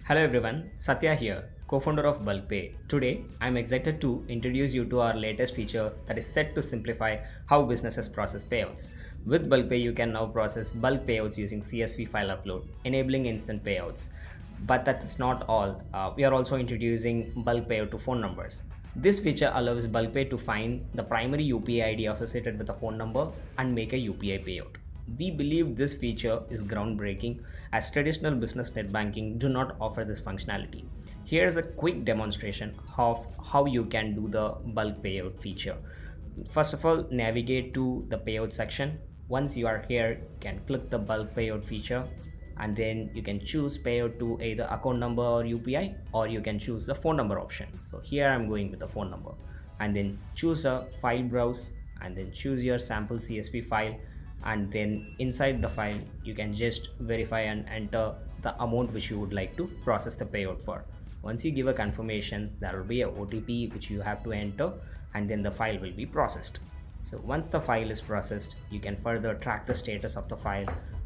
Hello everyone, Sathya here, co-founder of Bulkpe. Today, I'm excited to introduce you to our latest feature that is set to simplify how businesses process payouts. With Bulkpe, you can now process bulk payouts using CSV file upload, enabling instant payouts. But that is not all. We are also introducing bulk payout to phone numbers. This feature allows Bulkpe to find the primary UPI ID associated with a phone number and make a UPI payout. We believe this feature is groundbreaking as traditional business net banking do not offer this functionality. Here's a quick demonstration of how you can do the bulk payout feature. First of all, navigate to the payout section. Once you are here, you can click the bulk payout feature and then you can choose payout to either account number or UPI, or you can choose the phone number option. So here I'm going with the phone number and then choose a file browse and then choose your sample CSV file, and then inside the file you can just verify and enter the amount which you would like to process the payout for. Once you give a confirmation, there will be a OTP which you have to enter and then the file will be processed. So once the file is processed, you can further track the status of the file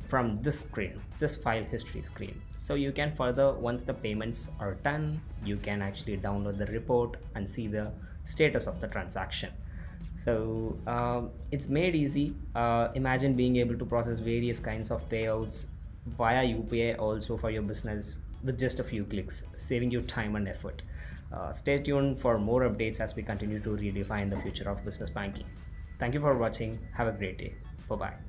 from this screen, this file history screen. So you can further, once the payments are done, you can actually download the report and see the status of the transaction. So it's made easy. Imagine being able to process various kinds of payouts via UPI also for your business with just a few clicks, saving you time and effort. Stay tuned for more updates as we continue to redefine the future of business banking. Thank you for watching. Have a great day. Bye bye.